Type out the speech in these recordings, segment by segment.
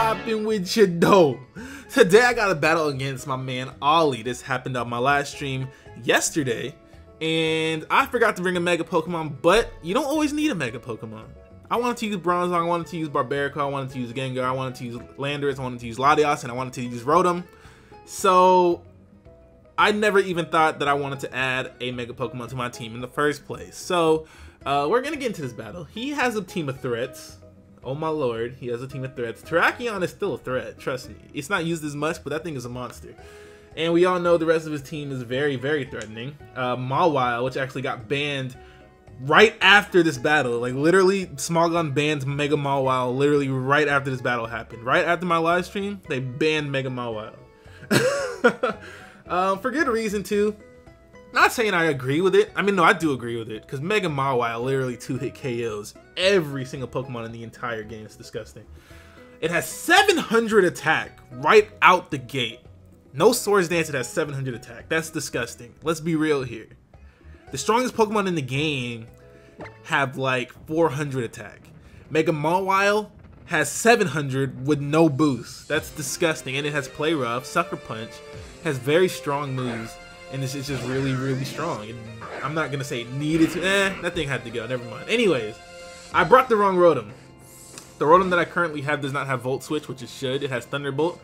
popping with you though? Today I got a battle against my man Olli. This happened on my live stream yesterday, and I forgot to bring a Mega Pokemon, but you don't always need a Mega Pokemon. I wanted to use Bronzong, I wanted to use Barbarica, I wanted to use Gengar, I wanted to use Landorus, I wanted to use Latias, and I wanted to use Rotom. So I never even thought that I wanted to add a Mega Pokemon to my team in the first place. So we're gonna get into this battle. He has a team of threats. Oh my lord, he has a team of threats. Terrakion is still a threat, trust me. It's not used as much, but that thing is a monster. And we all know the rest of his team is very, very threatening. Mawile, which actually got banned right after this battle. Like literally, Smogon banned Mega Mawile literally right after this battle happened. Right after my live stream, they banned Mega Mawile. For good reason too. Not saying I agree with it. I mean, no, I do agree with it, because Mega Mawile literally 2-hit KOs every single Pokemon in the entire game. It's disgusting. It has 700 attack right out the gate. No Swords Dance, it has 700 attack. That's disgusting. Let's be real here. The strongest Pokemon in the game have like 400 attack. Mega Mawile has 700 with no boost. That's disgusting. And it has Play Rough, Sucker Punch, has very strong moves. And it's just really, really strong. And I'm not gonna say it needed to. That thing had to go. Never mind. Anyways, I brought the wrong Rotom. The Rotom that I currently have does not have Volt Switch, which it should. It has Thunderbolt.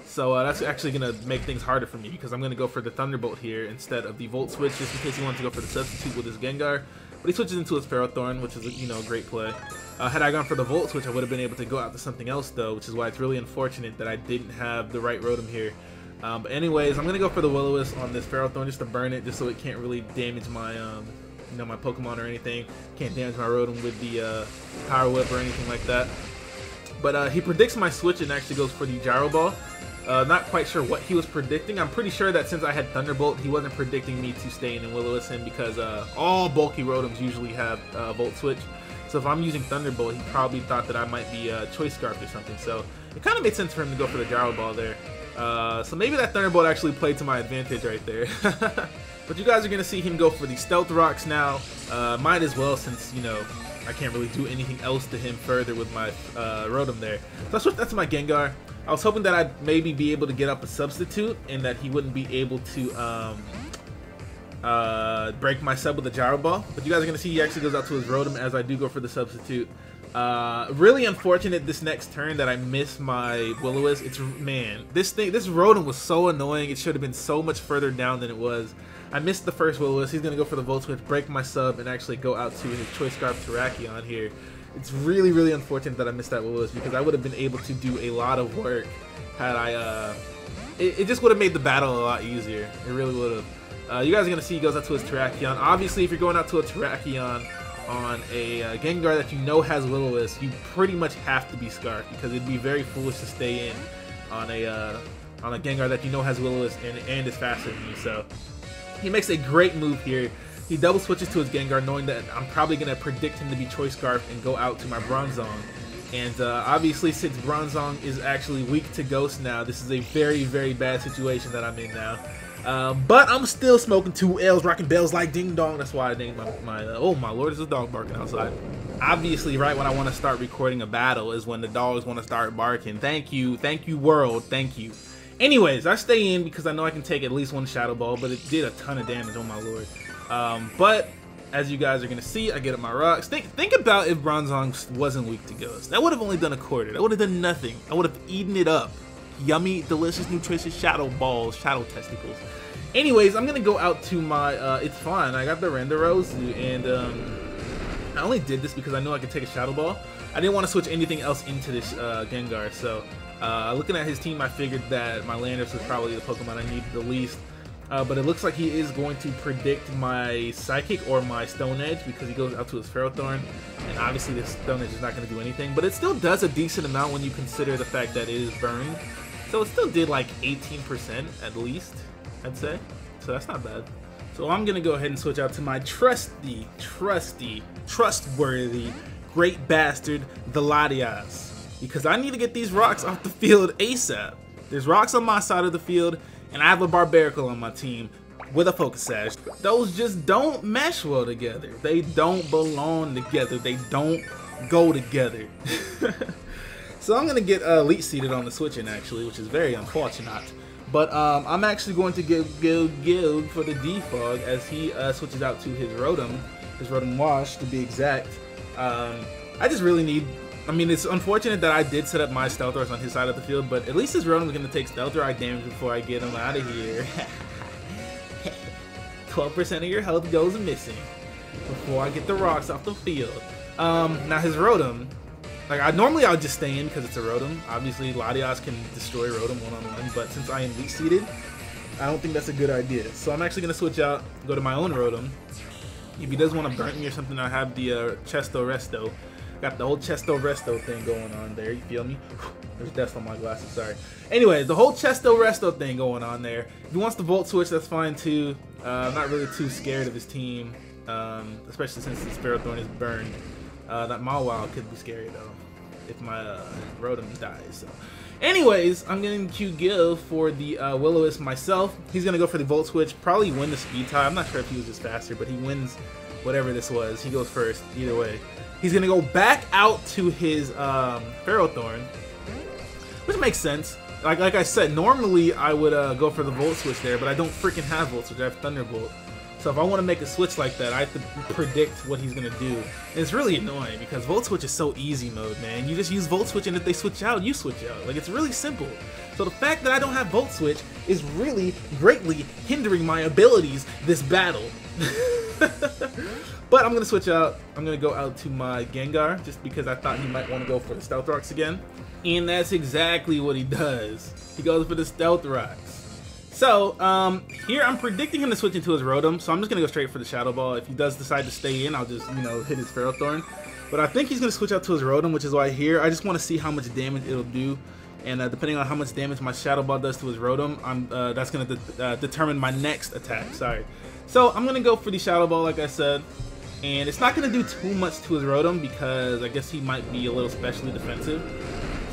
So that's actually gonna make things harder for me, because I'm gonna go for the Thunderbolt here instead of the Volt Switch, just in case he wants to go for the substitute with his Gengar. But he switches into his Ferrothorn, which is a great play. Had I gone for the Volt Switch, I would have been able to go out to something else though, which is why it's really unfortunate that I didn't have the right Rotom here. But anyways, I'm gonna go for the Will-O-Wisp on this Ferrothorn just to burn it, just so it can't really damage my, my Pokemon or anything. Can't damage my Rotom with the Power Whip or anything like that. But he predicts my switch and actually goes for the Gyro Ball. Not quite sure what he was predicting. I'm pretty sure that since I had Thunderbolt, he wasn't predicting me to stay in Will-O-Wisp him, because all bulky Rotoms usually have Volt Switch. So if I'm using Thunderbolt, he probably thought that I might be Choice Scarf or something. So it kind of made sense for him to go for the Gyro Ball there. So maybe that Thunderbolt actually played to my advantage right there. But you guys are going to see him go for the Stealth Rocks now. Might as well, since, I can't really do anything else to him further with my Rotom there. So I switched that to my Gengar. I was hoping that I'd maybe be able to get up a substitute and that he wouldn't be able to break my sub with a Gyro Ball. But you guys are going to see he actually goes out to his Rotom as I do go for the substitute. Really unfortunate this next turn that I missed my Will-O-Wisp. This Rotom was so annoying. It should have been so much further down than it was. I missed the first Will-O-Wisp. He's gonna go for the Volt Switch, break my sub, and actually go out to his Choice Scarf Terrakion here. It's really, really unfortunate that I missed that Will-O-Wisp, because I would have been able to do a lot of work had I. It just would have made the battle a lot easier. It really would have. You guys are gonna see he goes out to his Terrakion. Obviously, if you're going out to a Terrakion on a Gengar that you know has Will-O-Wisp, you pretty much have to be Scarf, because it'd be very foolish to stay in on a Gengar that you know has Will-O-Wisp and is faster than you. So he makes a great move here. He double switches to his Gengar, knowing that I'm probably going to predict him to be Choice Scarf and go out to my Bronzong. And obviously, since Bronzong is actually weak to Ghost now, this is a very, very bad situation that I'm in now. But I'm still smoking 2 L's, rocking bells like ding dong. That's why I named my oh my lord, there's a dog barking outside. Obviously, right when I want to start recording a battle is when the dogs want to start barking. Thank you world, thank you. Anyways, I stay in because I know I can take at least one Shadow Ball, but it did a ton of damage, oh my lord. But as you guys are gonna see, I get up my rocks. Think about if Bronzong wasn't weak to Ghost. That would have only done a quarter. That would have done nothing. I would have eaten it up. Yummy, delicious, nutritious Shadow Balls, Shadow Testicles. Anyways, I'm gonna go out to my, it's fine. I got the Renderozu, and I only did this because I know I could take a Shadow Ball. I didn't want to switch anything else into this Gengar, so looking at his team, I figured that my Landorus was probably the Pokemon I needed the least. But it looks like he is going to predict my Psychic or my Stone Edge, because he goes out to his Ferrothorn, and obviously this Stone Edge is not going to do anything, but it still does a decent amount when you consider the fact that it is burned. So it still did like 18% at least, I'd say. So that's not bad. So I'm going to go ahead and switch out to my trustworthy, great bastard, the Latias, because I need to get these rocks off the field ASAP. There's rocks on my side of the field, and I have a Barbarica on my team with a Focus Sash. Those just don't mesh well together. They don't belong together. They don't go together. So I'm gonna get elite seated on the switching actually, which is very unfortunate. But I'm actually going to give for the defog as he switches out to his Rotom Wash to be exact. I just really need. I mean, it's unfortunate that I did set up my Stealth Rocks on his side of the field, but at least his Rotom is going to take Stealth Rock damage before I get him out of here. 12% of your health goes missing before I get the rocks off the field. Now his Rotom, like I would just stay in because it's a Rotom. Obviously, Latios can destroy Rotom one-on-one, but since I am elite seated, I don't think that's a good idea. So I'm actually going to switch out, go to my own Rotom. If he does want to burn me or something, I have the Chesto Resto. Got the whole Chesto Resto thing going on there, you feel me? There's dust on my glasses, sorry. Anyway, the whole Chesto Resto thing going on there. If he wants to Volt Switch, that's fine too. I'm not really too scared of his team, especially since the Ferrothorn is burned. That Mawile could be scary though, if my Rotom dies. So. Anyways, I'm getting Q-Give for the Will-O-Wisp myself. He's going to go for the Volt Switch, probably win the speed tie. I'm not sure if he was just faster, but he wins whatever this was. He goes first, either way. He's going to go back out to his Ferrothorn, which makes sense. Like I said, normally I would go for the Volt Switch there, but I don't freaking have Volt Switch. I have Thunderbolt. So if I want to make a switch like that, I have to predict what he's going to do. And it's really annoying because Volt Switch is so easy mode, man. You just use Volt Switch, and if they switch out, you switch out. Like, it's really simple. So the fact that I don't have Volt Switch is really greatly hindering my abilities this battle. But I'm going to switch out. I'm going to go out to my Gengar just because I thought he might want to go for the Stealth Rocks again. And that's exactly what he does. He goes for the Stealth Rocks. So, here I'm predicting him to switch into his Rotom, so I'm just going to go straight for the Shadow Ball. If he does decide to stay in, I'll just, you know, hit his Ferrothorn. But I think he's going to switch out to his Rotom, which is why here, I just want to see how much damage it'll do. And depending on how much damage my Shadow Ball does to his Rotom, that's going to determine my next attack, sorry. So, I'm going to go for the Shadow Ball, like I said. And it's not going to do too much to his Rotom because I guess he might be a little specially defensive.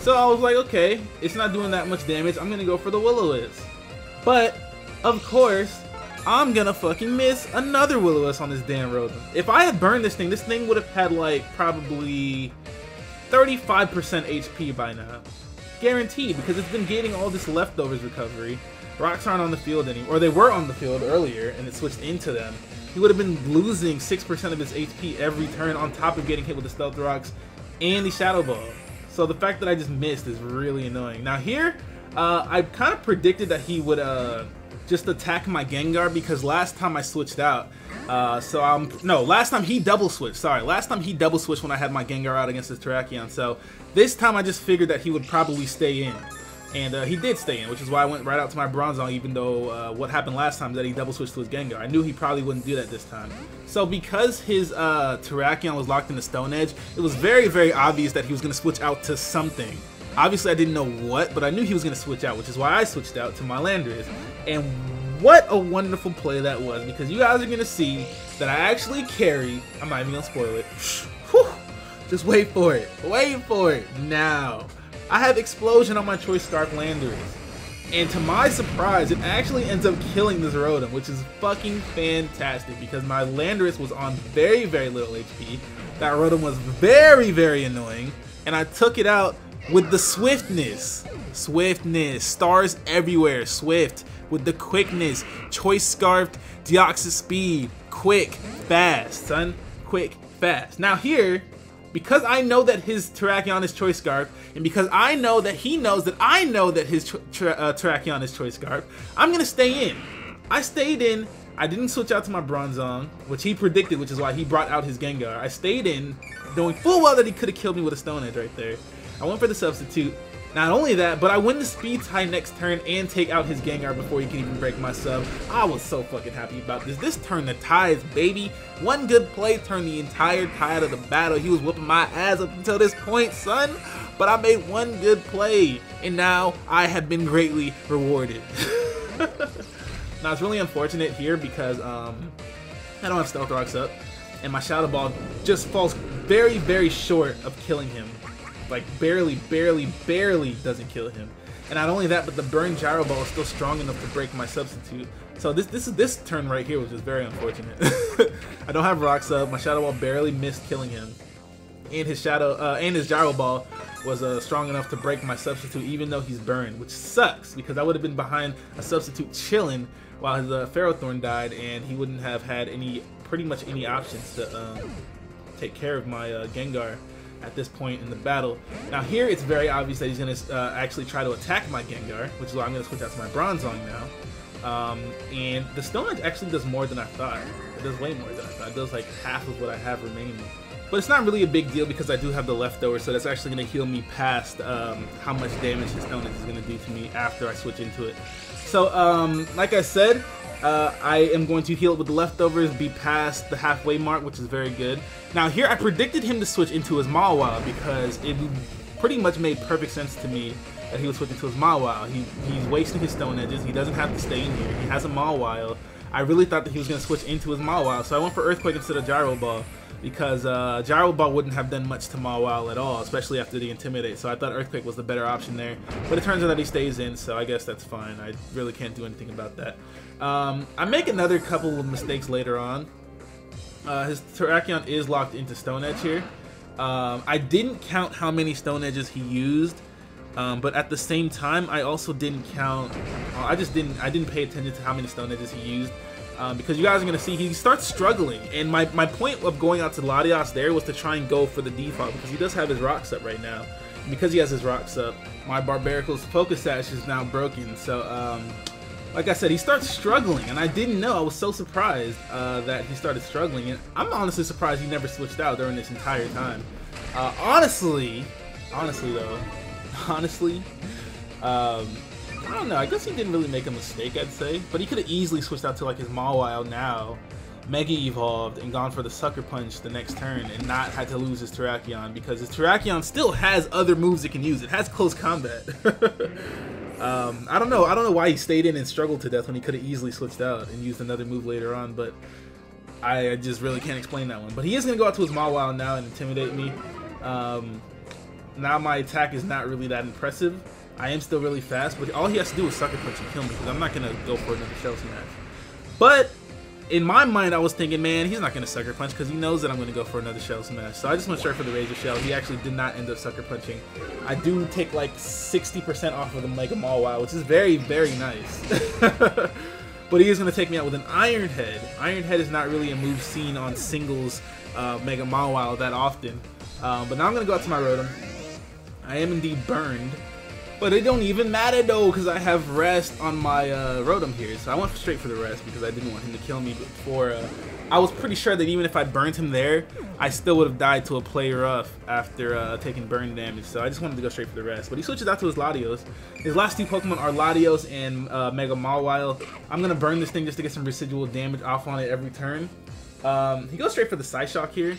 So, I was like, okay, it's not doing that much damage. I'm going to go for the Will-O-Wisp. But, of course, I'm gonna fucking miss another Will-O-Wisp on this damn Rotom. If I had burned this thing would have had like probably 35% HP by now. Guaranteed, because it's been gaining all this leftovers recovery. Rocks aren't on the field anymore, or they were on the field earlier and it switched into them. He would have been losing 6% of his HP every turn on top of getting hit with the Stealth Rocks and the Shadow Ball. So the fact that I just missed is really annoying. Now here, I kind of predicted that he would just attack my Gengar because last time I switched out. Last time he double switched. Sorry, last time he double switched when I had my Gengar out against his Terrakion. So this time I just figured that he would probably stay in. And he did stay in, which is why I went right out to my Bronzong, even though what happened last time is that he double switched to his Gengar. I knew he probably wouldn't do that this time. So because his Terrakion was locked in the Stone Edge, it was very, very obvious that he was going to switch out to something. Obviously, I didn't know what, but I knew he was going to switch out, which is why I switched out to my Landorus. And what a wonderful play that was, because you guys are going to see that I actually carry. I'm not even going to spoil it. Whew. Just wait for it. Wait for it. Now, I have Explosion on my Choice Scarf Landorus. And to my surprise, it actually ends up killing this Rotom, which is fucking fantastic, because my Landorus was on very, very little HP. That Rotom was very, very annoying, and I took it out with the swiftness, stars everywhere, swift, with the quickness, Choice Scarfed, Deoxys Speed, quick, fast, son, quick, fast. Now here, because I know that his Terrakion is Choice Scarf, and because I know that he knows that I know that his Terrakion is Choice Scarf, I'm gonna stay in. I stayed in. I didn't switch out to my Bronzong, which he predicted, which is why he brought out his Gengar. I stayed in, knowing full well that he could have killed me with a Stone Edge right there. I went for the substitute. Not only that, but I win the speed tie next turn and take out his Gengar before he can even break my sub. I was so fucking happy about this. This turned the tides, baby. One good play turned the entire tide of the battle. He was whooping my ass up until this point, son. But I made one good play, and now I have been greatly rewarded. Now, it's really unfortunate here because I don't have Stealth Rocks up, and my Shadow Ball just falls very, very short of killing him. Like, barely doesn't kill him. And not only that, but the Burn Gyro Ball is still strong enough to break my substitute. So this turn right here was just very unfortunate. I don't have Rocks up. My Shadow Ball barely missed killing him. and his shadow and his gyro ball was strong enough to break my substitute, even though he's burned, which sucks because I would have been behind a substitute chilling while his Ferrothorn died, and he wouldn't have had pretty much any options to take care of my Gengar at this point in the battle. Now here it's very obvious that he's going to actually try to attack my Gengar, which is why I'm going to switch out to my Bronzong now. And the Stone Edge actually does more than I thought. It does way more than I thought. It does like half of what I have remaining. But it's not really a big deal because I do have the leftover, so that's actually going to heal me past how much damage his Stone Edge is going to do to me after I switch into it. So, like I said, I am going to heal it with the leftovers, be past the halfway mark, which is very good. Now here, I predicted him to switch into his Mawile because it pretty much made perfect sense to me that he would switch into his Mawile. He's wasting his Stone Edges. He doesn't have to stay in here. He has a Mawile. I really thought that he was going to switch into his Mawile, so I went for Earthquake instead of Gyro Ball because Gyro Ball wouldn't have done much to Mawile at all, especially after the Intimidate, so I thought Earthquake was the better option there. But it turns out that he stays in, so I guess that's fine. I really can't do anything about that. I make another couple of mistakes later on. His Terrakion is locked into Stone Edge here. I didn't count how many Stone Edges he used, but at the same time, I also didn't count. I didn't pay attention to how many Stone Edges he used. Because you guys are going to see he starts struggling, and my point of going out to Latios there was to try and go for the default because he does have his Rocks up right now. And because he has his Rocks up, my Barbaricle's Focus Sash is now broken, so like I said, he starts struggling, and I didn't know. I was so surprised that he started struggling, and I'm honestly surprised he never switched out during this entire time. Honestly, I don't know, I guess he didn't really make a mistake, I'd say. But he could have easily switched out to like his Mawile now, Mega Evolved, and gone for the Sucker Punch the next turn and not had to lose his Terrakion because his Terrakion still has other moves it can use. It has Close Combat. I don't know why he stayed in and struggled to death when he could have easily switched out and used another move later on, but I just really can't explain that one. But he is going to go out to his Mawile now and intimidate me. Now my attack is not really that impressive. I am still really fast, but all he has to do is Sucker Punch and kill me because I'm not going to go for another Shell Smash. But in my mind, I was thinking, man, he's not going to Sucker Punch because he knows that I'm going to go for another Shell Smash. So I just went straight for the Razor Shell. He actually did not end up Sucker Punching. I do take like 60% off of the Mega Mawile, which is very, very nice. But he is going to take me out with an Iron Head. Iron Head is not really a move seen on singles Mega Mawile that often. But now I'm going to go out to my Rotom. I am indeed burned. But it don't even matter though, because I have Rest on my Rotom here. So I went straight for the Rest because I didn't want him to kill me before. I was pretty sure that even if I burned him there, I still would have died to a Play Rough after taking burn damage. So I just wanted to go straight for the Rest. But he switches out to his Latios. His last two Pokemon are Latios and Mega Mawile. I'm going to burn this thing just to get some residual damage off on it every turn. He goes straight for the Psyshock here.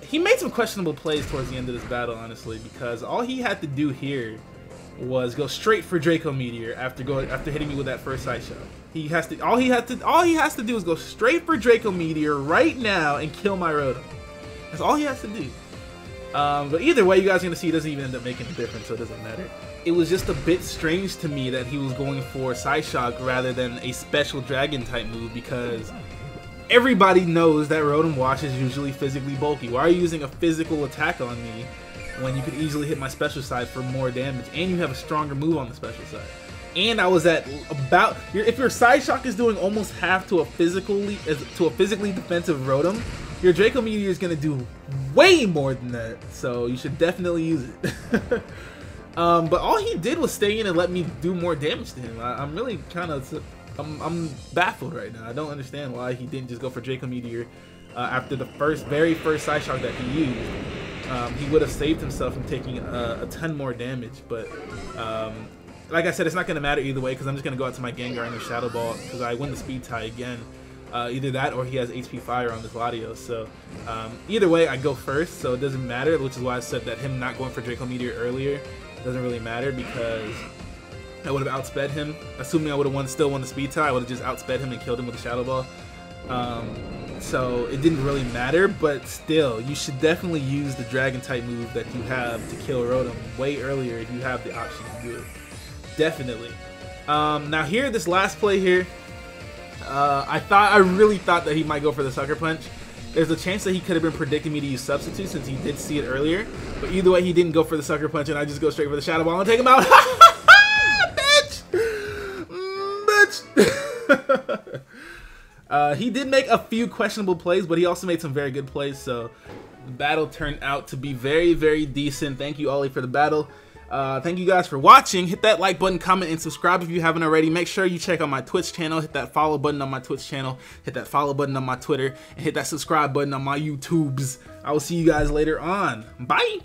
He made some questionable plays towards the end of this battle, honestly, because all he had to do here was go straight for Draco Meteor after hitting me with that first Side Shot. All he has to do is go straight for Draco Meteor right now and kill my Rotom. That's all he has to do. But either way, you guys are gonna see it doesn't even end up making a difference, so it doesn't matter. It was just a bit strange to me that he was going for Psyshock rather than a special Dragon type move because everybody knows that Rotom Wash is usually physically bulky. Why are you using a physical attack on me when you could easily hit my special side for more damage, and you have a stronger move on the special side? And I was at about, if your Psyshock is doing almost half to a physically defensive Rotom, your Draco Meteor is going to do way more than that, so you should definitely use it. But all he did was stay in and let me do more damage to him. I'm really kind of, I'm baffled right now. I don't understand why he didn't just go for Draco Meteor after the very first Psyshock that he used. He would have saved himself from taking a ton more damage, but like I said, it's not going to matter either way because I'm just going to go out to my Gengar and the Shadow Ball because I win the speed tie again. Either that or he has HP Fire on this Latios, so either way I go first, so it doesn't matter, which is why I said that him not going for Draco Meteor earlier doesn't really matter because I would have outsped him. Assuming I would have still won the speed tie, I would have just outsped him and killed him with the Shadow Ball. So it didn't really matter, but still, you should definitely use the Dragon type move that you have to kill Rotom way earlier if you have the option to do it. Definitely. Now here, this last play here, I really thought that he might go for the Sucker Punch, There's a chance that he could have been predicting me to use substitute since he did see it earlier. But either way, he didn't go for the sucker punch, and I just go straight for the shadow ball and take him out. Bitch! Bitch! He did make a few questionable plays, but he also made some very good plays, so the battle turned out to be very, very decent. Thank you, Olli, for the battle. Thank you guys for watching. Hit that like button, comment, and subscribe if you haven't already. Make sure you check out my Twitch channel. Hit that follow button on my Twitch channel. Hit that follow button on my Twitter. And hit that subscribe button on my YouTubes. I will see you guys later on. Bye!